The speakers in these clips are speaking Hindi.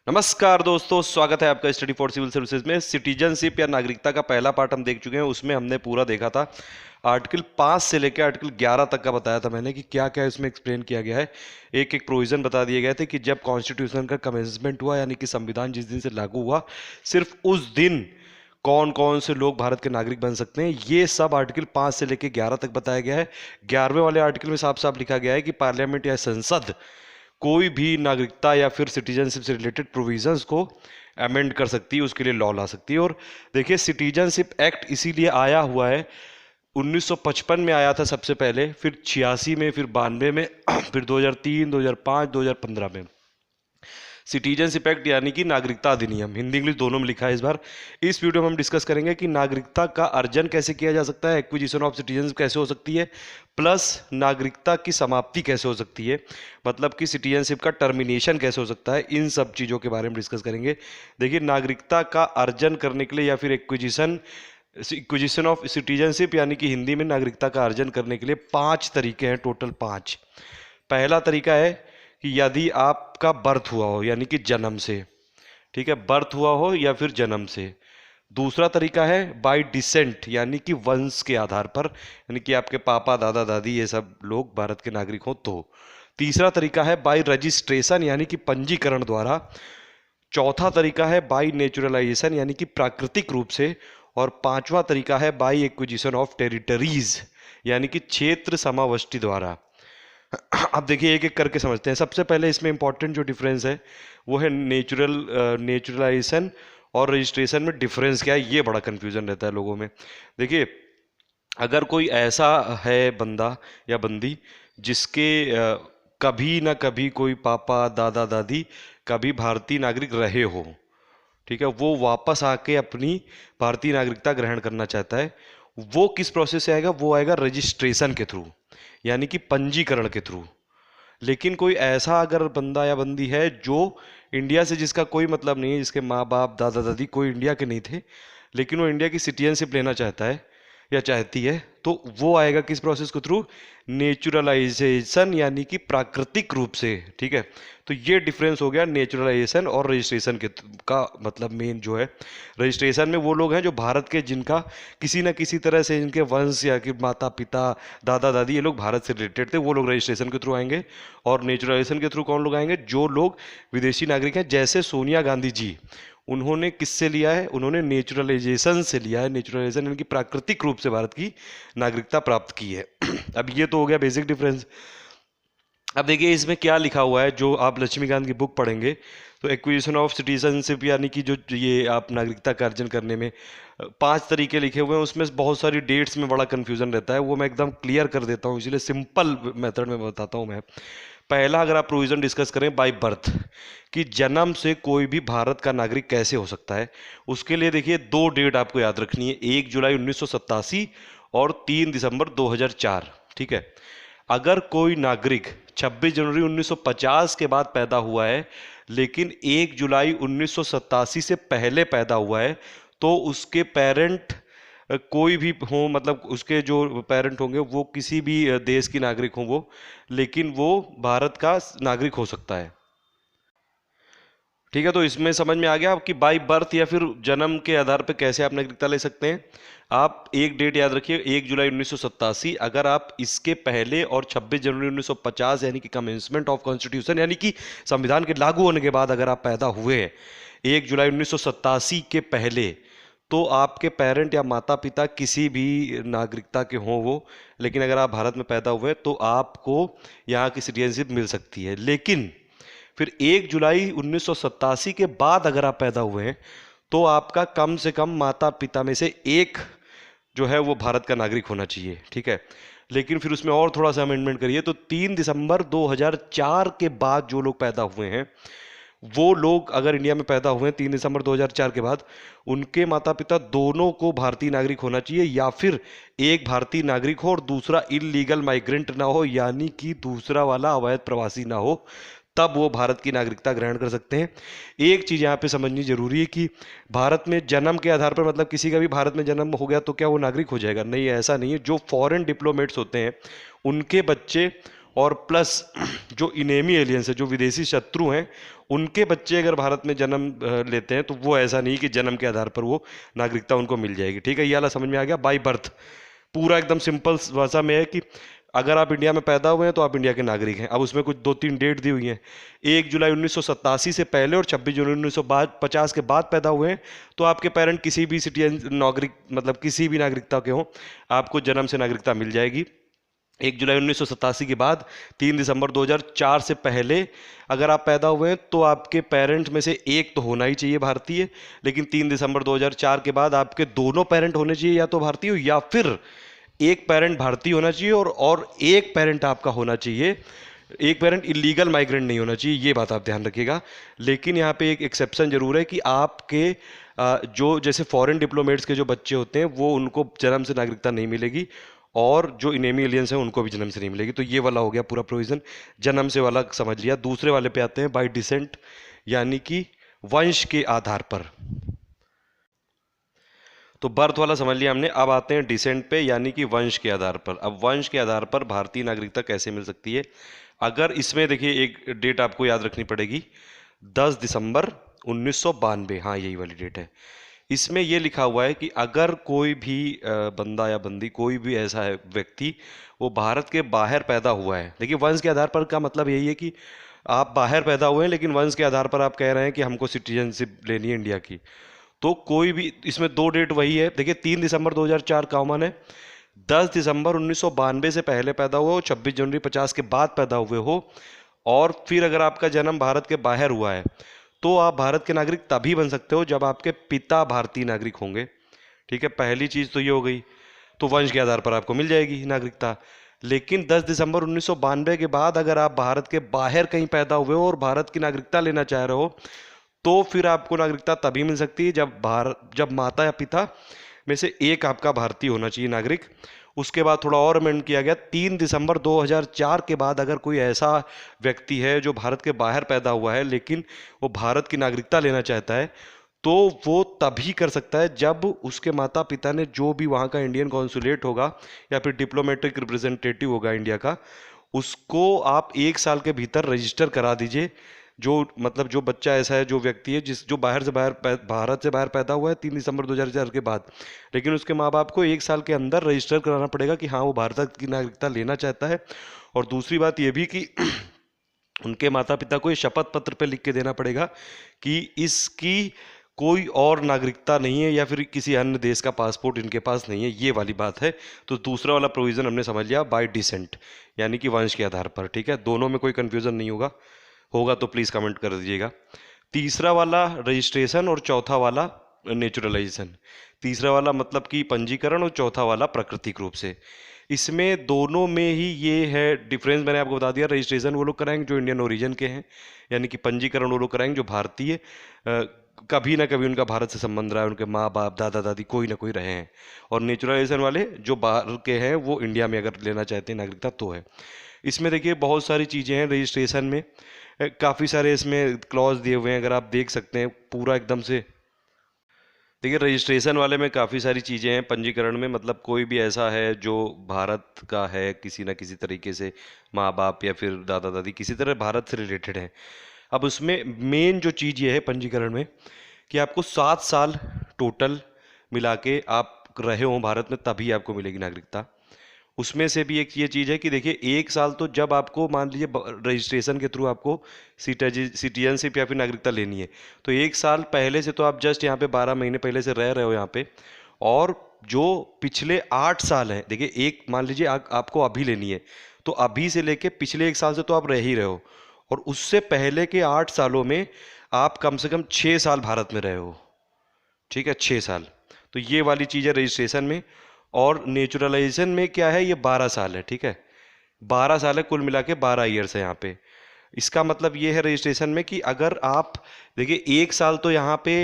नमस्कार दोस्तों, स्वागत है आपका स्टडी फॉर सिविल सर्विसेज में। सिटीजनशिप या नागरिकता का पहला पार्ट हम देख चुके हैं। उसमें हमने पूरा देखा था, आर्टिकल 5 से लेकर आर्टिकल 11 तक का बताया था मैंने कि क्या क्या इसमें एक्सप्लेन किया गया है। एक एक प्रोविजन बता दिए गए थे कि जब कॉन्स्टिट्यूशन का कमेंसमेंट हुआ, यानी कि संविधान जिस दिन से लागू हुआ, सिर्फ उस दिन कौन कौन से लोग भारत के नागरिक बन सकते हैं, ये सब आर्टिकल 5 से लेकर 11 तक बताया गया है। 11वें वाले आर्टिकल में साफ साफ लिखा गया है कि पार्लियामेंट या संसद कोई भी नागरिकता या फिर सिटीजनशिप से रिलेटेड प्रोविजंस को अमेंड कर सकती है, उसके लिए लॉ ला सकती है। और देखिए, सिटीजनशिप एक्ट इसीलिए आया हुआ है, 1955 में आया था सबसे पहले, फिर 86 में, फिर 92 में, फिर 2003, 2005, 2015 में। सिटीजनशिप एक्ट यानी कि नागरिकता अधिनियम, हिंदी इंग्लिश दोनों में लिखा है। इस बार इस वीडियो में हम डिस्कस करेंगे कि नागरिकता का अर्जन कैसे किया जा सकता है, एक्विजिशन ऑफ सिटीजनशिप कैसे हो सकती है, प्लस नागरिकता की समाप्ति कैसे हो सकती है, मतलब कि सिटीजनशिप का टर्मिनेशन कैसे हो सकता है। इन सब चीज़ों के बारे में डिस्कस करेंगे। देखिए, नागरिकता का अर्जन करने के लिए या फिर इक्विजिशन ऑफ सिटीजनशिप यानी कि हिंदी में नागरिकता का अर्जन करने के लिए 5 तरीके हैं, टोटल 5। पहला तरीका है कि यदि आपका बर्थ हुआ हो, यानी कि जन्म से, ठीक है, बर्थ हुआ हो या फिर जन्म से। दूसरा तरीका है बाय डिसेंट, यानी कि वंश के आधार पर, यानी कि आपके पापा दादा दादी ये सब लोग भारत के नागरिक हो तो। तीसरा तरीका है बाय रजिस्ट्रेशन, यानी कि पंजीकरण द्वारा। चौथा तरीका है बाय नेचुरलाइजेशन, यानी कि प्राकृतिक रूप से। और पांचवा तरीका है बाय एक्विजिशन ऑफ टेरिटरीज, यानी कि क्षेत्र समावष्टि द्वारा। अब देखिए, एक एक करके समझते हैं। सबसे पहले इसमें इंपॉर्टेंट जो डिफरेंस है वो है नेचुरलाइजेशन और रजिस्ट्रेशन में डिफरेंस क्या है, ये बड़ा कंफ्यूजन रहता है लोगों में। देखिए, अगर कोई ऐसा है बंदा या बंदी जिसके कभी ना कभी कोई पापा दादा दादी कभी भारतीय नागरिक रहे हो, ठीक है, वो वापस आके अपनी भारतीय नागरिकता ग्रहण करना चाहता है, वो किस प्रोसेस से आएगा? वो आएगा रजिस्ट्रेशन के थ्रू, यानी कि पंजीकरण के थ्रू। लेकिन कोई ऐसा अगर बंदा या बंदी है जो इंडिया से जिसका कोई मतलब नहीं है, जिसके माँ बाप दादा दादी कोई इंडिया के नहीं थे, लेकिन वो इंडिया की सिटीजनशिप लेना चाहता है या चाहती है, तो वो आएगा किस प्रोसेस के थ्रू? नेचुरलाइजेशन, यानी कि प्राकृतिक रूप से। ठीक है, तो ये डिफरेंस हो गया नेचुरलाइजेशन और रजिस्ट्रेशन के का। मतलब मेन जो है, रजिस्ट्रेशन में वो लोग हैं जो भारत के, जिनका किसी न किसी तरह से इनके वंश या कि माता पिता दादा दादी ये लोग भारत से रिलेटेड थे, वो लोग रजिस्ट्रेशन के थ्रू आएंगे। और नेचुरलाइजेशन के थ्रू कौन लोग आएंगे? जो लोग विदेशी नागरिक हैं, जैसे सोनिया गांधी जी, उन्होंने किससे लिया है? उन्होंने नेचुरलाइजेशन से लिया है। नेचुरलाइजेशन यानी कि प्राकृतिक रूप से भारत की नागरिकता प्राप्त की है। अब ये तो हो गया बेसिक डिफरेंस। अब देखिए इसमें क्या लिखा हुआ है, जो आप लक्ष्मीकांत की बुक पढ़ेंगे तो एक्विजिशन ऑफ सिटीजनशिप यानी कि जो ये आप नागरिकता का अर्जन करने में 5 तरीके लिखे हुए हैं, उसमें बहुत सारी डेट्स में बड़ा कंफ्यूजन रहता है, वो मैं एकदम क्लियर कर देता हूँ, इसलिए सिंपल मेथड में बताता हूँ मैं। पहला, अगर आप प्रोविजन डिस्कस करें बाय बर्थ, कि जन्म से कोई भी भारत का नागरिक कैसे हो सकता है, उसके लिए देखिए 2 डेट आपको याद रखनी है, 1 जुलाई 1987 और 3 दिसंबर 2004। ठीक है, अगर कोई नागरिक 26 जनवरी 1950 के बाद पैदा हुआ है लेकिन 1 जुलाई 1987 से पहले पैदा हुआ है, तो उसके पेरेंट कोई भी हो, मतलब उसके जो पेरेंट होंगे वो किसी भी देश की नागरिक हों वो, लेकिन वो भारत का नागरिक हो सकता है। ठीक है, तो इसमें समझ में आ गया आपकी बाय बर्थ या फिर जन्म के आधार पर कैसे आप नागरिकता ले सकते हैं। आप एक डेट याद रखिए, 1 जुलाई 1987। अगर आप इसके पहले और 26 जनवरी 1950 यानी कि कमेंसमेंट ऑफ कॉन्स्टिट्यूशन यानी कि संविधान के लागू होने के बाद अगर आप पैदा हुए हैं 1 जुलाई 1987 के पहले, तो आपके पेरेंट या माता पिता किसी भी नागरिकता के हों वो, लेकिन अगर आप भारत में पैदा हुए तो आपको यहाँ की सिटीजनशिप मिल सकती है। लेकिन फिर 1 जुलाई 1987 के बाद अगर आप पैदा हुए हैं तो आपका कम से कम माता पिता में से एक जो है वो भारत का नागरिक होना चाहिए। ठीक है, लेकिन फिर उसमें और थोड़ा सा अमेंडमेंट करिए, तो 3 दिसंबर 2004 के बाद जो लोग पैदा हुए हैं, वो लोग अगर इंडिया में पैदा हुए हैं 3 दिसंबर 2004 के बाद, उनके माता पिता दोनों को भारतीय नागरिक होना चाहिए, या फिर एक भारतीय नागरिक हो और दूसरा इलीगल माइग्रेंट ना हो, यानी कि दूसरा वाला अवैध प्रवासी ना हो, तब वो भारत की नागरिकता ग्रहण कर सकते हैं। एक चीज़ यहाँ पे समझनी जरूरी है कि भारत में जन्म के आधार पर, मतलब किसी का भी भारत में जन्म हो गया तो क्या वो नागरिक हो जाएगा? नहीं, ऐसा नहीं है। जो फॉरेन डिप्लोमेट्स होते हैं उनके बच्चे और प्लस जो इनेमी एलियंस है, जो विदेशी शत्रु हैं, उनके बच्चे अगर भारत में जन्म लेते हैं तो वो ऐसा नहीं कि जन्म के आधार पर वो नागरिकता उनको मिल जाएगी। ठीक है, ये वाला समझ में आ गया। बाई बर्थ पूरा एकदम सिंपल भाषा में है कि अगर आप इंडिया में पैदा हुए हैं तो आप इंडिया के नागरिक हैं। अब उसमें कुछ 2-3 डेट दी हुई हैं, 1 जुलाई 1987 से पहले और 26 जनवरी 1950 के बाद पैदा हुए हैं तो आपके पेरेंट किसी भी सिटीजन नागरिक मतलब किसी भी नागरिकता के हों, आपको जन्म से नागरिकता मिल जाएगी। 1 जुलाई 1987 के बाद 3 दिसंबर 2004 से पहले अगर आप पैदा हुए हैं तो आपके पेरेंट में से एक तो होना ही चाहिए भारतीय, लेकिन 3 दिसंबर 2004 के बाद आपके दोनों पेरेंट होने चाहिए, या तो भारतीय हो या फिर एक पेरेंट भारतीय होना चाहिए और एक पेरेंट आपका होना चाहिए, एक पेरेंट इलीगल माइग्रेंट नहीं होना चाहिए। ये बात आप ध्यान रखिएगा। लेकिन यहाँ पे एक एक्सेप्शन जरूर है कि आपके जो जैसे फॉरेन डिप्लोमेट्स के जो बच्चे होते हैं वो उनको जन्म से नागरिकता नहीं मिलेगी, और जो इनेमी एलियंस हैं उनको भी जन्म से नहीं मिलेगी। तो ये वाला हो गया पूरा प्रोविजन, जन्म से वाला समझ लिया। दूसरे वाले पे आते हैं, बाय डिसेंट, यानी कि वंश के आधार पर। तो बर्थ वाला समझ लिया हमने। अब आते हैं डिसेंट पे, यानी कि वंश के आधार पर। अब वंश के आधार पर भारतीय नागरिकता कैसे मिल सकती है? अगर इसमें देखिए एक डेट आपको याद रखनी पड़ेगी, 10 दिसंबर 1992, हाँ यही वाली डेट है। इसमें यह लिखा हुआ है कि अगर कोई भी बंदा या बंदी, कोई भी ऐसा है व्यक्ति, वो भारत के बाहर पैदा हुआ है। देखिए वंश के आधार पर का मतलब यही है कि आप बाहर पैदा हुए हैं लेकिन वंश के आधार पर आप कह रहे हैं कि हमको सिटीजनशिप लेनी है इंडिया की, तो कोई भी, इसमें 2 डेट वही है। देखिए 3 दिसंबर 2004 कॉमन है, 10 दिसंबर 1992 से पहले पैदा हुआ हो, 26 जनवरी 50 के बाद पैदा हुए हो, और फिर अगर आपका जन्म भारत के बाहर हुआ है तो आप भारत के नागरिक तभी बन सकते हो जब आपके पिता भारतीय नागरिक होंगे। ठीक है, पहली चीज़ तो ये हो गई। तो वंश के आधार पर आपको मिल जाएगी नागरिकता। लेकिन 10 दिसंबर 1992 के बाद अगर आप भारत के बाहर कहीं पैदा हुए हो और भारत की नागरिकता लेना चाह रहे हो तो फिर आपको नागरिकता तभी मिल सकती है जब माता या पिता में से एक आपका भारतीय होना चाहिए नागरिक। उसके बाद थोड़ा और अमेंड किया गया, 3 दिसंबर 2004 के बाद अगर कोई ऐसा व्यक्ति है जो भारत के बाहर पैदा हुआ है लेकिन वो भारत की नागरिकता लेना चाहता है तो वो तभी कर सकता है जब उसके माता पिता ने, जो भी वहाँ का इंडियन कॉन्सुलेट होगा या फिर डिप्लोमेटिक रिप्रेजेंटेटिव होगा इंडिया का, उसको आप 1 साल के भीतर रजिस्टर करा दीजिए। जो मतलब जो बच्चा ऐसा है, जो व्यक्ति है जो भारत से बाहर पैदा हुआ है 3 दिसंबर 2004 के बाद, लेकिन उसके माँ बाप को 1 साल के अंदर रजिस्टर कराना पड़ेगा कि हाँ वो भारत की नागरिकता लेना चाहता है। और दूसरी बात ये भी कि उनके माता पिता को ये शपथ पत्र पे लिख के देना पड़ेगा कि इसकी कोई और नागरिकता नहीं है या फिर किसी अन्य देश का पासपोर्ट इनके पास नहीं है, ये वाली बात है। तो दूसरा वाला प्रोविजन हमने समझ लिया, बाय डिसेंट, यानी कि वंश के आधार पर। ठीक है, दोनों में कोई कंफ्यूजन नहीं होगा तो प्लीज़ कमेंट कर दीजिएगा। तीसरा वाला रजिस्ट्रेशन और चौथा वाला नेचुरलाइजेशन। तीसरा वाला मतलब कि पंजीकरण और चौथा वाला प्राकृतिक रूप से। इसमें दोनों में ही ये है डिफरेंस, मैंने आपको बता दिया। रजिस्ट्रेशन वो लोग कराएंगे जो इंडियन ओरिजिन के हैं, यानी कि पंजीकरण वो लोग कराएंगे जो भारतीय कभी ना कभी उनका भारत से संबंध रहा है, उनके माँ बाप दादा दादी कोई ना कोई रहे हैं। और नेचुरलाइजेशन वाले जो बाहर के हैं वो इंडिया में अगर लेना चाहते हैं नागरिकता तो है। इसमें देखिए बहुत सारी चीज़ें हैं रजिस्ट्रेशन में, काफ़ी सारे इसमें क्लॉज दिए हुए हैं, अगर आप देख सकते हैं पूरा एकदम से। देखिए रजिस्ट्रेशन वाले में काफ़ी सारी चीज़ें हैं। पंजीकरण में मतलब कोई भी ऐसा है जो भारत का है किसी ना किसी तरीके से, माँ बाप या फिर दादा दादी किसी तरह भारत से रिलेटेड है। अब उसमें मेन जो चीज़ ये है पंजीकरण में कि आपको 7 साल टोटल मिला के आप रहे हो भारत में तभी आपको मिलेगी नागरिकता। उसमें से भी एक ये चीज़ है कि देखिए 1 साल तो जब आपको मान लीजिए रजिस्ट्रेशन के थ्रू आपको सिटीजनशिप या फिर नागरिकता लेनी है तो 1 साल पहले से तो आप जस्ट यहाँ पे 12 महीने पहले से रह रहे हो यहाँ पे, और जो पिछले 8 साल हैं, देखिए एक मान लीजिए आपको अभी लेनी है तो अभी से लेके पिछले 1 साल से तो आप रह ही रहे हो, और उससे पहले के 8 सालों में आप कम से कम 6 साल भारत में रहे हो। ठीक है, 6 साल। तो ये वाली चीज़ है रजिस्ट्रेशन में। और नेचुरलाइजेशन में क्या है, ये 12 साल है। ठीक है, 12 साल है, कुल मिला के 12 ईयर्स है यहाँ पे। इसका मतलब ये है रजिस्ट्रेशन में कि अगर आप देखिए 1 साल तो यहाँ पे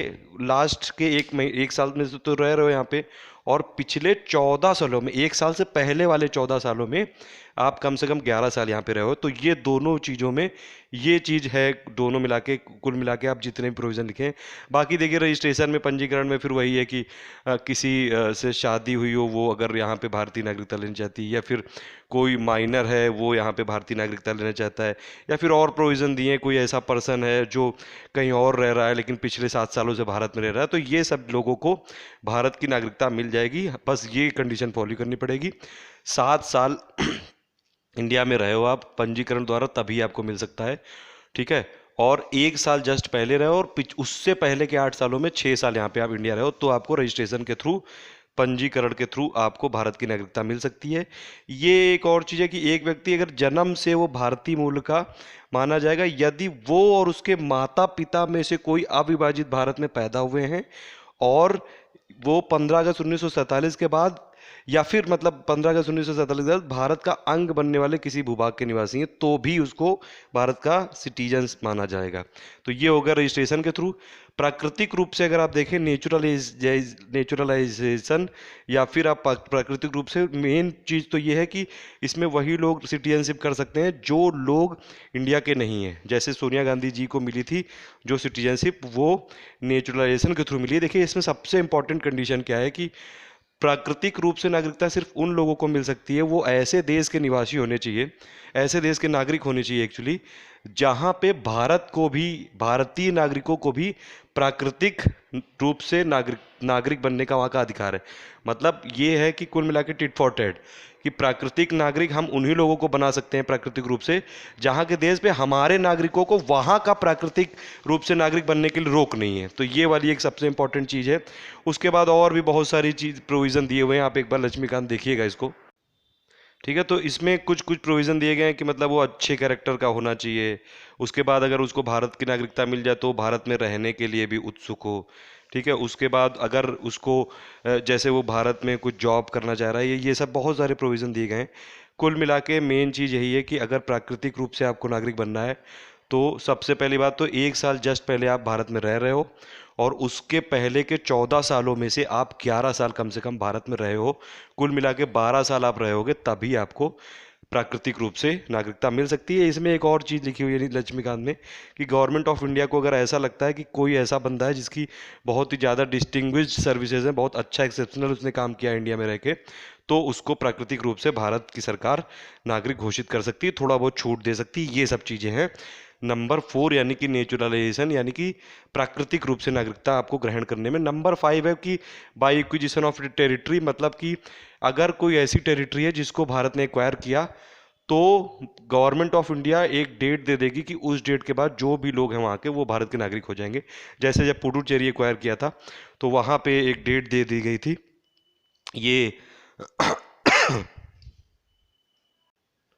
लास्ट के 1 साल में तो रह रहे हो यहाँ पे, और पिछले 14 सालों में 1 साल से पहले वाले 14 सालों में आप कम से कम 11 साल यहाँ पे रहे हो। तो ये दोनों चीज़ों में ये चीज़ है, दोनों मिला के कुल मिला के आप जितने भी प्रोविज़न लिखें। बाकी देखिए रजिस्ट्रेशन में, पंजीकरण में फिर वही है कि किसी से शादी हुई हो, वो अगर यहाँ पे भारतीय नागरिकता लेना चाहती है, या फिर कोई माइनर है वो यहाँ पे भारतीय नागरिकता लेना चाहता है, या फिर और प्रोविज़न दिए हैं, कोई ऐसा पर्सन है जो कहीं और रह रहा है लेकिन पिछले 7 सालों से भारत में रह रहा है, तो ये सब लोगों को भारत की नागरिकता मिल जाएगी। बस ये कंडीशन फॉलो करनी पड़ेगी, 7 साल इंडिया में रहे हो आप पंजीकरण द्वारा, तभी आपको मिल सकता है। ठीक है, और 1 साल जस्ट पहले रहे हो, और उससे पहले के 8 सालों में 6 साल यहाँ पे आप इंडिया रहे हो, तो आपको रजिस्ट्रेशन के थ्रू, पंजीकरण के थ्रू आपको भारत की नागरिकता मिल सकती है। ये एक और चीज़ है कि एक व्यक्ति अगर जन्म से वो भारतीय मूल का माना जाएगा यदि वो और उसके माता पिता में से कोई अविभाजित भारत में पैदा हुए हैं, और वो 15 अगस्त 1947 के बाद, या फिर मतलब 15 अगस्त 1947 के बाद भारत का अंग बनने वाले किसी भूभाग के निवासी हैं, तो भी उसको भारत का सिटीजन माना जाएगा। तो ये होगा रजिस्ट्रेशन के थ्रू। प्राकृतिक रूप से अगर आप देखें, नेचुरलाइजेशन, या फिर आप प्राकृतिक रूप से, मेन चीज़ तो ये है कि इसमें वही लोग सिटीजनशिप कर सकते हैं जो लोग इंडिया के नहीं हैं। जैसे सोनिया गांधी जी को मिली थी जो सिटीजनशिप, वो नेचुरलाइजेशन के थ्रू मिली है। देखिए इसमें सबसे इंपॉर्टेंट कंडीशन क्या है कि प्राकृतिक रूप से नागरिकता सिर्फ उन लोगों को मिल सकती है, वो ऐसे देश के निवासी होने चाहिए, ऐसे देश के नागरिक होने चाहिए एक्चुअली, जहां पे भारत को भी, भारतीय नागरिकों को भी प्राकृतिक रूप से नागरिक बनने का वहाँ का अधिकार है। मतलब ये है कि कुल मिला के टिट फॉर टैट, कि प्राकृतिक नागरिक हम उन्हीं लोगों को बना सकते हैं प्राकृतिक रूप से जहाँ के देश पे हमारे नागरिकों को वहाँ का प्राकृतिक रूप से नागरिक बनने के लिए रोक नहीं है। तो ये वाली एक सबसे इंपॉर्टेंट चीज़ है। उसके बाद और भी बहुत सारी चीज़ प्रोविज़न दिए हुए हैं, आप एक बार लक्ष्मीकांत देखिएगा इसको। ठीक है, तो इसमें कुछ कुछ प्रोविज़न दिए गए हैं कि मतलब वो अच्छे कैरेक्टर का होना चाहिए। उसके बाद अगर उसको भारत की नागरिकता मिल जाए तो भारत में रहने के लिए भी उत्सुक हो। ठीक है, उसके बाद अगर उसको जैसे वो भारत में कुछ जॉब करना चाह रहा है, ये सब बहुत सारे प्रोविज़न दिए गए हैं। कुल मिला के मेन चीज़ यही है कि अगर प्राकृतिक रूप से आपको नागरिक बनना है तो सबसे पहली बात तो 1 साल जस्ट पहले आप भारत में रह रहे हो, और उसके पहले के 14 सालों में से आप 11 साल कम से कम भारत में रहे हो। कुल मिला के 12 साल आप रहे होगे, तभी आपको प्राकृतिक रूप से नागरिकता मिल सकती है। इसमें एक और चीज़ लिखी हुई है लक्ष्मीकांत में कि गवर्नमेंट ऑफ इंडिया को अगर ऐसा लगता है कि कोई ऐसा बंदा है जिसकी बहुत ही ज़्यादा डिस्टिंग्विश्ड सर्विसेज हैं, बहुत अच्छा एक्सेप्शनल उसने काम किया इंडिया में रह के, तो उसको प्राकृतिक रूप से भारत की सरकार नागरिक घोषित कर सकती है, थोड़ा बहुत छूट दे सकती है। ये सब चीज़ें हैं। नंबर 4 यानी कि नेचुरलाइजेशन, यानी कि प्राकृतिक रूप से नागरिकता आपको ग्रहण करने में। नंबर 5 है कि बाई एक्विजिशन ऑफ टेरिटरी, मतलब कि अगर कोई ऐसी टेरिटरी है जिसको भारत ने एक्वायर किया, तो गवर्नमेंट ऑफ इंडिया एक डेट दे देगी कि उस डेट के बाद जो भी लोग हैं वहाँ के, वो भारत के नागरिक हो जाएंगे। जैसे जब पुडुचेरी एक्वायर किया था तो वहाँ पे एक डेट दे दी गई थी, ये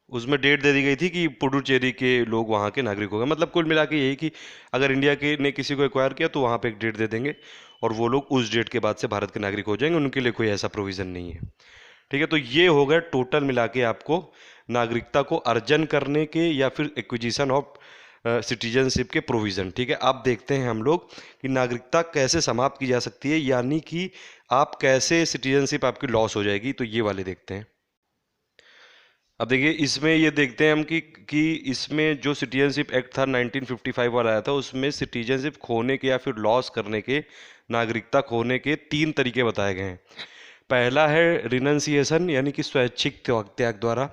उसमें डेट दे दी गई थी कि पुडुचेरी के लोग वहाँ के नागरिक हो गए। मतलब कुल मिला के यही कि अगर इंडिया के ने किसी को एक्वायर किया तो वहाँ पे एक डेट दे देंगे, और वो लोग उस डेट के बाद से भारत के नागरिक हो जाएंगे, उनके लिए कोई ऐसा प्रोविज़न नहीं है। ठीक है, तो ये हो गया टोटल मिला के आपको नागरिकता को अर्जन करने के या फिर एक्विजिशन ऑफ सिटीजनशिप के प्रोविज़न। ठीक है, अब देखते हैं हम लोग कि नागरिकता कैसे समाप्त की जा सकती है, यानी कि आप कैसे सिटीजनशिप आपकी लॉस हो जाएगी, तो ये वाले देखते हैं। अब देखिए इसमें ये देखते हैं हम कि इसमें जो सिटीजनशिप एक्ट था 1955 वाला आया था, उसमें सिटीजनशिप खोने के या फिर लॉस करने के, नागरिकता खोने के 3 तरीके बताए गए हैं। पहला है रिनंसिएशन, यानी कि स्वैच्छिक त्याग द्वारा।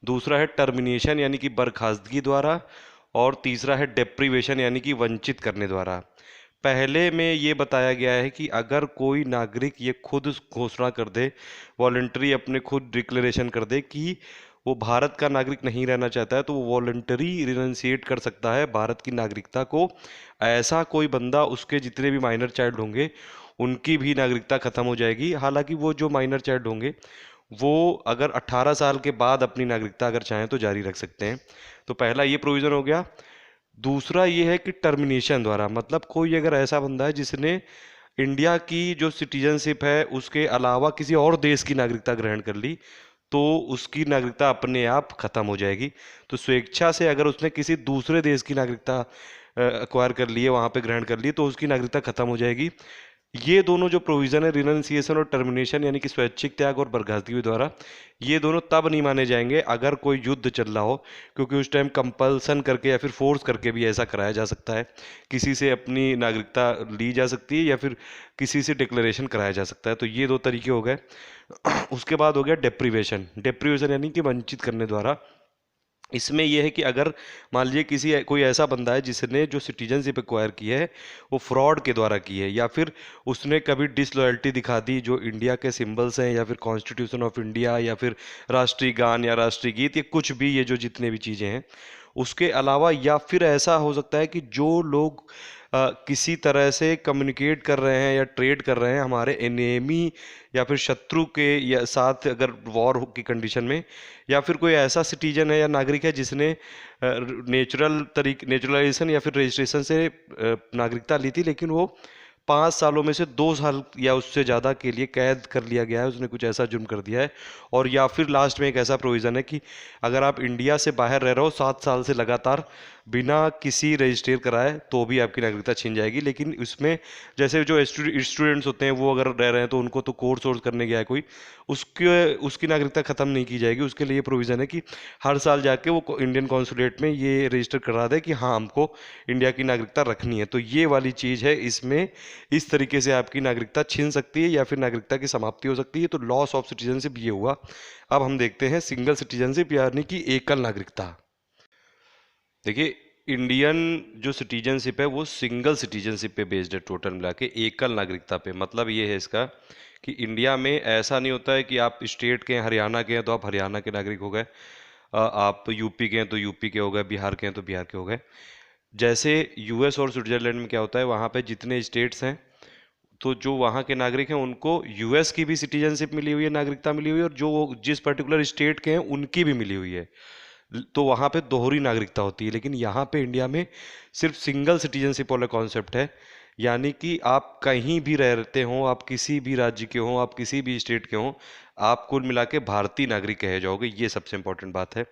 दूसरा है टर्मिनेशन, यानी कि बर्खास्तगी द्वारा। और तीसरा है डेप्रीवेशन, यानी कि वंचित करने द्वारा। पहले में ये बताया गया है कि अगर कोई नागरिक ये खुद घोषणा कर दे, वॉलंटरी अपने खुद डिक्लेरेशन कर दे कि वो भारत का नागरिक नहीं रहना चाहता है, तो वो वॉलंटरी रिनंसिएट कर सकता है भारत की नागरिकता को। ऐसा कोई बंदा, उसके जितने भी माइनर चाइल्ड होंगे उनकी भी नागरिकता खत्म हो जाएगी। हालांकि वो जो माइनर चाइल्ड होंगे वो अगर 18 साल के बाद अपनी नागरिकता अगर चाहें तो जारी रख सकते हैं। तो पहला ये प्रोविज़न हो गया। दूसरा ये है कि टर्मिनेशन द्वारा, मतलब कोई अगर ऐसा बंदा है जिसने इंडिया की जो सिटीजनशिप है उसके अलावा किसी और देश की नागरिकता ग्रहण कर ली, तो उसकी नागरिकता अपने आप खत्म हो जाएगी। तो स्वेच्छा से अगर उसने किसी दूसरे देश की नागरिकता एक्वायर कर ली है, वहाँ पे ग्रहण कर ली, तो उसकी नागरिकता खत्म हो जाएगी। ये दोनों जो प्रोविजन है, रिनंसिएशन और टर्मिनेशन, यानी कि स्वैच्छिक त्याग और बर्खास्तगी द्वारा, ये दोनों तब नहीं माने जाएंगे अगर कोई युद्ध चल रहा हो, क्योंकि उस टाइम कंपल्सन करके या फिर फोर्स करके भी ऐसा कराया जा सकता है। किसी से अपनी नागरिकता ली जा सकती है या फिर किसी से डिक्लेरेशन कराया जा सकता है। तो ये दो तरीके हो गए। उसके बाद हो गया डेप्रीवेशन। डेप्रीवेशन यानी कि वंचित करने द्वारा। इसमें यह है कि अगर मान लीजिए कोई ऐसा बंदा है जिसने जो सिटीजनशिप एक्वायर की है वो फ्रॉड के द्वारा की है, या फिर उसने कभी डिसलॉयल्टी दिखा दी जो इंडिया के सिंबल्स हैं, या फिर कॉन्स्टिट्यूशन ऑफ इंडिया, या फिर राष्ट्रीय गान या राष्ट्रीय गीत, या कुछ भी, ये जो जितने भी चीज़ें हैं उसके अलावा, या फिर ऐसा हो सकता है कि जो लोग किसी तरह से कम्युनिकेट कर रहे हैं या ट्रेड कर रहे हैं हमारे एनेमी या फिर शत्रु के या साथ, अगर वॉर की कंडीशन में, या फिर कोई ऐसा सिटीजन है या नागरिक है जिसने नेचुरलाइजेशन या फिर रजिस्ट्रेशन से नागरिकता ली थी, लेकिन वो 5 सालों में से 2 साल या उससे ज़्यादा के लिए कैद कर लिया गया है, उसने कुछ ऐसा जुर्म कर दिया है। और या फिर लास्ट में एक ऐसा प्रोविज़न है कि अगर आप इंडिया से बाहर रह रहे हो 7 साल से लगातार बिना किसी रजिस्ट्रेर कराए, तो भी आपकी नागरिकता छीन जाएगी। लेकिन उसमें जैसे जो स्टूडेंट्स होते हैं वो अगर रह रहे हैं तो उनको तो कोर्स वोर्स करने गया है कोई, उसकी नागरिकता ख़त्म नहीं की जाएगी। उसके लिए प्रोविज़न है कि हर साल जाके वो इंडियन कॉन्सुलेट में ये रजिस्टर करा दे कि हाँ हमको इंडिया की नागरिकता रखनी है। तो ये वाली चीज़ है इसमें, इस तरीके से आपकी नागरिकता छीन सकती है या फिर नागरिकता की समाप्ति हो सकती है। तो लॉस ऑफ सिटीजनशिप ये हुआ। अब हम देखते हैं सिंगल सिटीजनशिप यानी कि एकल नागरिकता। देखिए, इंडियन जो सिटीजनशिप है वो सिंगल सिटीजनशिप पे बेस्ड है, टोटल मिला के एकल नागरिकता पे। मतलब ये है इसका कि इंडिया में ऐसा नहीं होता है कि आप स्टेट के हैं, हरियाणा के हैं तो आप हरियाणा के नागरिक हो गए, आप यूपी के हैं तो यूपी के हो गए, बिहार के हैं तो बिहार के हो गए। जैसे यूएस और स्विट्जरलैंड में क्या होता है, वहाँ पे जितने स्टेट्स हैं तो जो वहाँ के नागरिक हैं उनको यूएस की भी सिटीजनशिप मिली हुई है, नागरिकता मिली हुई है, और जो जिस पर्टिकुलर स्टेट के हैं उनकी भी मिली हुई है। तो वहाँ पे दोहरी नागरिकता होती है। लेकिन यहाँ पे इंडिया में सिर्फ सिंगल सिटीजनशिप वाला कॉन्सेप्ट है, यानी कि आप कहीं भी रहते हो, आप किसी भी राज्य के हो, आप किसी भी स्टेट के हो, आप कुल मिला के भारतीय नागरिक कहे जाओगे। ये सबसे इंपॉर्टेंट बात है।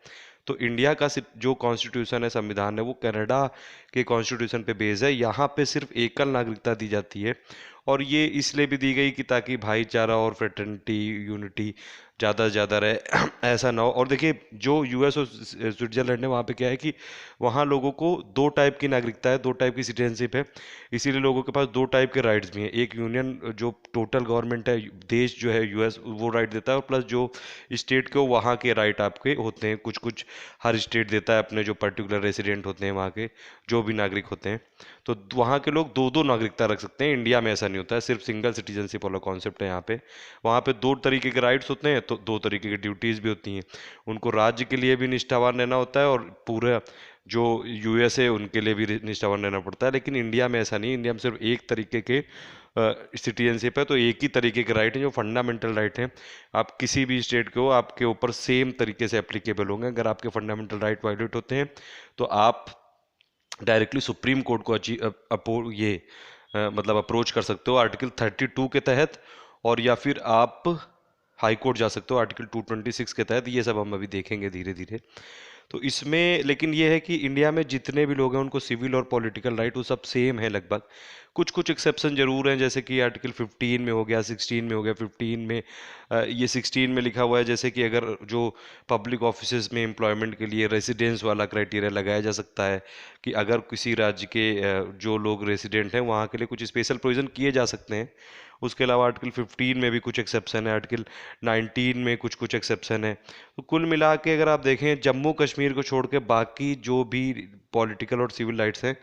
तो इंडिया का जो कॉन्स्टिट्यूशन है, संविधान है, वो कनाडा के कॉन्स्टिट्यूशन पे बेस है। यहाँ पे सिर्फ एकल नागरिकता दी जाती है, और ये इसलिए भी दी गई कि ताकि भाईचारा और फ्रेटर्निटी, यूनिटी ज़्यादा से ज़्यादा रहे, ऐसा ना हो। और देखिए, जो यूएस और स्विट्जरलैंड है वहाँ पे क्या है कि वहाँ लोगों को 2 टाइप की नागरिकता है, 2 टाइप की सिटीजनशिप है। इसीलिए लोगों के पास 2 टाइप के राइट्स भी हैं। एक यूनियन जो टोटल गवर्नमेंट है, देश जो है यूएस, वो राइट देता है, और प्लस जो स्टेट के वहाँ के राइट आपके होते हैं, कुछ कुछ हर स्टेट देता है अपने जो पर्टिकुलर रेसिडेंट होते हैं वहाँ के, जो भी नागरिक होते हैं। तो वहाँ के लोग दो दो नागरिकता रख सकते हैं। इंडिया में ऐसा नहीं होता है, सिर्फ सिंगल सिटीजनशिप वाला कॉन्सेप्ट है यहाँ पे। वहाँ पे 2 तरीके के राइट्स होते हैं तो 2 तरीके की ड्यूटीज भी होती हैं। उनको राज्य के लिए भी निष्ठावान रहना होता है, और पूरा जो यूएस है उनके लिए भी निष्ठावान रहना पड़ता है। लेकिन इंडिया में ऐसा नहीं, इंडिया में सिर्फ एक तरीके के सिटीजनशिप है, तो एक ही तरीके के राइट हैं जो फंडामेंटल राइट हैं। आप किसी भी स्टेट के हो, आपके ऊपर सेम तरीके से एप्लीकेबल होंगे। अगर आपके फंडामेंटल राइट वायलेट होते हैं तो आप डायरेक्टली सुप्रीम कोर्ट को मतलब अप्रोच कर सकते हो आर्टिकल 32 के तहत, और या फिर आप हाई कोर्ट जा सकते हो आर्टिकल 226 के तहत। ये सब हम अभी देखेंगे धीरे धीरे। तो इसमें लेकिन ये है कि इंडिया में जितने भी लोग हैं उनको सिविल और पॉलिटिकल राइट वो सब सेम है लगभग। कुछ कुछ एक्सेप्शन जरूर हैं, जैसे कि आर्टिकल 15 में हो गया, 16 में हो गया। 15 में ये 16 में लिखा हुआ है जैसे कि अगर जो पब्लिक ऑफिसेज में एम्प्लॉयमेंट के लिए रेसिडेंस वाला क्राइटेरिया लगाया जा सकता है, कि अगर किसी राज्य के जो लोग रेसिडेंट हैं वहाँ के लिए कुछ स्पेशल प्रोविजन किए जा सकते हैं। उसके अलावा आर्टिकल 15 में भी कुछ एक्सेप्शन है, आर्टिकल 19 में कुछ कुछ एक्सेप्शन है। तो कुल मिला के अगर आप देखें, जम्मू कश्मीर को छोड़ के बाकी जो भी पॉलिटिकल और सिविल राइट्स हैं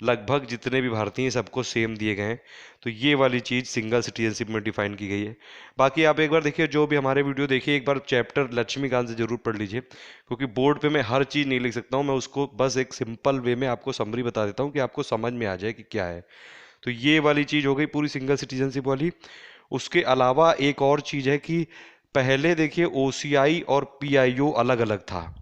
लगभग जितने भी भारतीय हैं सबको सेम दिए गए हैं। तो ये वाली चीज़ सिंगल सिटीजनशिप में डिफाइन की गई है। बाकी आप एक बार देखिए, जो भी हमारे वीडियो देखिए, एक बार चैप्टर लक्ष्मीकांत से जरूर पढ़ लीजिए, क्योंकि बोर्ड पे मैं हर चीज़ नहीं लिख सकता हूँ। मैं उसको बस एक सिंपल वे में आपको समरी बता देता हूँ कि आपको समझ में आ जाए कि क्या है। तो ये वाली चीज़ हो गई पूरी सिंगल सिटीजनशिप वाली। उसके अलावा एक और चीज़ है कि पहले देखिए ओसीआई और पीआईओ अलग अलग था।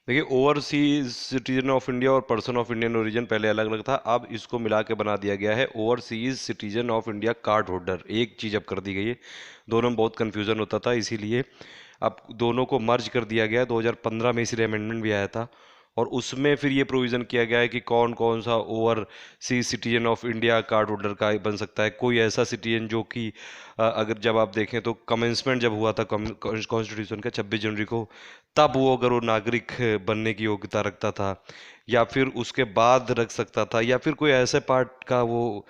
देखिए, ओवरसीज सिटीजन ऑफ इंडिया और पर्सन ऑफ इंडियन ओरिजिन पहले अलग अलग था, अब इसको मिला के बना दिया गया है overseas citizen of India card holder. एक चीज़ अब कर दी गई है, दोनों में बहुत कन्फ्यूज़न होता था, इसीलिए अब दोनों को मर्ज कर दिया गया। 2015 में इसलिए अमेंडमेंट भी आया था। और उसमें फिर ये प्रोविज़न किया गया है कि कौन कौन सा overseas citizen of India card holder का बन सकता है। कोई ऐसा सिटीजन जो कि अगर जब आप देखें तो कमेंसमेंट जब हुआ था कॉन्स्टिट्यूशन का 26 जनवरी को, तब वो अगर वो नागरिक बनने की योग्यता रखता था, या फिर उसके बाद रख सकता था, या फिर कोई ऐसे पार्ट का वो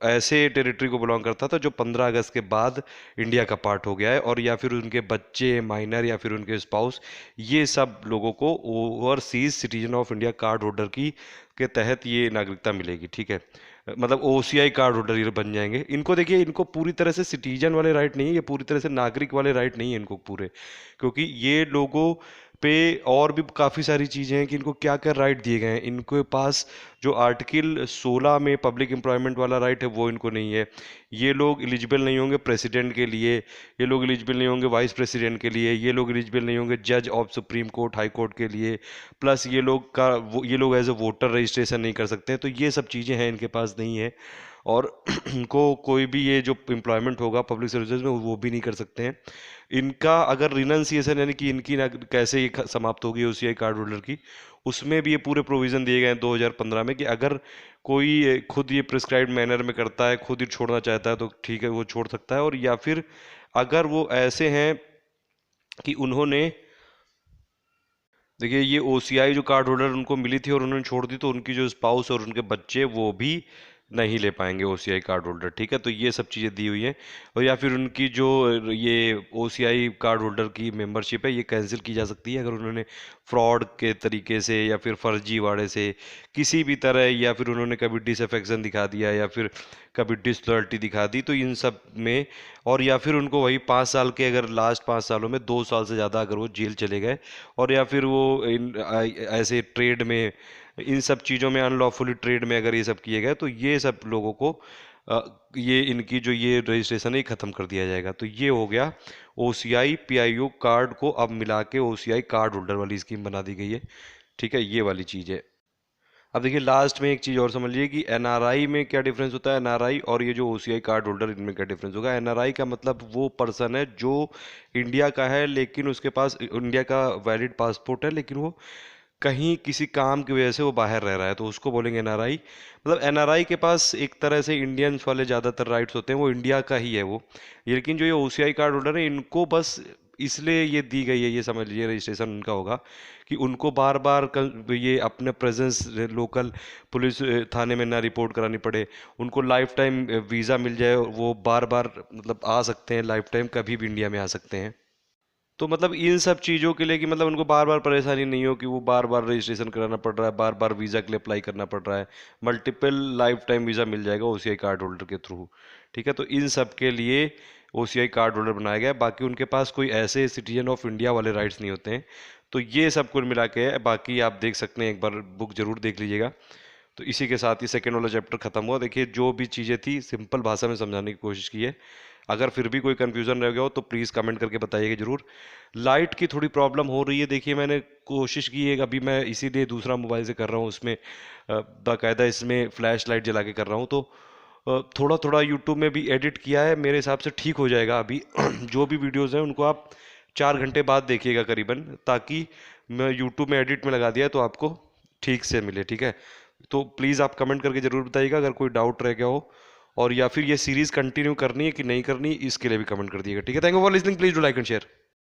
ऐसे टेरिटरी को बिलोंग करता था जो 15 अगस्त के बाद इंडिया का पार्ट हो गया है, और या फिर उनके बच्चे माइनर या फिर उनके स्पाउस, ये सब लोगों को overseas citizen of India card holder की के तहत ये नागरिकता मिलेगी। ठीक है, मतलब ओसीआई कार्ड होल्डर ये बन जाएंगे। इनको देखिए, इनको पूरी तरह से सिटीजन वाले राइट नहीं है, ये पूरी तरह से नागरिक वाले राइट नहीं है इनको पूरे, क्योंकि ये लोगों पे और भी काफ़ी सारी चीज़ें हैं कि इनको क्या क्या राइट दिए गए हैं। इनके पास जो आर्टिकल 16 में पब्लिक एम्प्लॉयमेंट वाला राइट है वो इनको नहीं है। ये लोग एलिजिबल नहीं होंगे प्रेसिडेंट के लिए, ये लोग एलिजिबल नहीं होंगे वाइस प्रेसिडेंट के लिए, ये लोग एलिजिबल नहीं होंगे जज of supreme court high court के लिए, प्लस ये लोग एज ए वोटर रजिस्ट्रेशन नहीं कर सकते। तो ये सब चीज़ें हैं इनके पास नहीं है, और इनको कोई भी ये जो एम्प्लॉयमेंट होगा पब्लिक सर्विसेज में वो भी नहीं कर सकते हैं। इनका अगर रिनंसिएशन यानी कि इनकी कैसे ये समाप्त होगी ओसीआई कार्ड होल्डर की, उसमें भी ये पूरे प्रोविज़न दिए गए हैं 2015 में कि अगर कोई खुद ये प्रिस्क्राइब्ड मैनर में करता है, खुद ही छोड़ना चाहता है तो ठीक है वो छोड़ सकता है, और या फिर अगर वो ऐसे हैं कि उन्होंने, देखिए ये ओसीआई जो कार्ड होल्डर उनको मिली थी और उन्होंने छोड़ दी, तो उनकी जो स्पाउस और उनके बच्चे वो भी नहीं ले पाएंगे ओसीआई कार्ड होल्डर। ठीक है, तो ये सब चीज़ें दी हुई हैं। और या फिर उनकी जो ये ओसीआई कार्ड होल्डर की मेंबरशिप है ये कैंसिल की जा सकती है अगर उन्होंने फ्रॉड के तरीके से या फिर फर्जीवाड़े से किसी भी तरह, या फिर उन्होंने कभी डिसअफेक्शन दिखा दिया या फिर कभी डिसलॉयल्टी दिखा दी, तो इन सब में, और या फिर उनको वही 5 साल के, अगर लास्ट 5 सालों में 2 साल से ज़्यादा अगर वो जेल चले गए, और या फिर वो ऐसे ट्रेड में, इन सब चीज़ों में अनलॉफुली ट्रेड में अगर ये सब किए गए, तो ये सब लोगों को ये इनकी जो ये रजिस्ट्रेशन है ख़त्म कर दिया जाएगा। तो ये हो गया ओसीआई पीआईओ कार्ड को अब मिला के ओसीआई कार्ड होल्डर वाली स्कीम बना दी गई है। ठीक है, ये वाली चीज़ है। अब देखिए लास्ट में एक चीज़ और समझ लीजिए कि एनआरआई में क्या डिफरेंस होता है, एनआरआई और ये जो ओसीआई कार्ड होल्डर इनमें क्या डिफरेंस होगा। एनआरआई का मतलब वो पर्सन है जो इंडिया का है लेकिन उसके पास इंडिया का वैलिड पासपोर्ट है, लेकिन वो कहीं किसी काम की वजह से वो बाहर रह रहा है, तो उसको बोलेंगे एनआरआई। मतलब एनआरआई के पास एक तरह से इंडियंस वाले ज़्यादातर राइट्स होते हैं, वो इंडिया का ही है वो। लेकिन जो ये ओसीआई कार्ड होल्डर है इनको बस इसलिए ये दी गई है, ये समझ लीजिए रजिस्ट्रेशन उनका होगा कि उनको बार बार ये अपने प्रेजेंस लोकल पुलिस थाने में ना रिपोर्ट करानी पड़े, उनको लाइफ टाइम वीज़ा मिल जाए, वो बार बार मतलब आ सकते हैं, लाइफ टाइम कभी भी इंडिया में आ सकते हैं। तो मतलब इन सब चीज़ों के लिए कि मतलब उनको बार बार परेशानी नहीं हो कि वो बार बार रजिस्ट्रेशन कराना पड़ रहा है, बार बार वीज़ा के लिए अप्लाई करना पड़ रहा है, मल्टीपल लाइफ टाइम वीज़ा मिल जाएगा ओसीआई कार्ड होल्डर के थ्रू। ठीक है, तो इन सब के लिए ओसीआई कार्ड होल्डर बनाया गया है। बाकी उनके पास कोई ऐसे सिटीजन ऑफ इंडिया वाले राइट्स नहीं होते हैं। तो ये सब कुल मिला के है। बाकी आप देख सकते हैं, एक बार बुक जरूर देख लीजिएगा। तो इसी के साथ ही सेकेंड वाला चैप्टर खत्म हुआ। देखिए जो भी चीज़ें थी सिंपल भाषा में समझाने की कोशिश की है। अगर फिर भी कोई कंफ्यूजन रह गया हो तो प्लीज़ कमेंट करके बताइएगा जरूर। लाइट की थोड़ी प्रॉब्लम हो रही है, देखिए मैंने कोशिश की है, अभी मैं इसीलिए दूसरा मोबाइल से कर रहा हूँ, उसमें बाकायदा इसमें फ्लैश लाइट जला के कर रहा हूँ, तो थोड़ा थोड़ा यूट्यूब में भी एडिट किया है, मेरे हिसाब से ठीक हो जाएगा अभी। जो भी वीडियोज़ हैं उनको आप 4 घंटे बाद देखिएगा करीबन, ताकि मैं यूट्यूब में एडिट में लगा दिया है तो आपको ठीक से मिले। ठीक है, तो प्लीज़ आप कमेंट करके ज़रूर बताइएगा अगर कोई डाउट रह गया हो, और या फिर ये सीरीज़ कंटिन्यू करनी है कि नहीं करनी, इसके लिए भी कमेंट कर दिएगा। ठीक है, thank you for listening, please do like and share.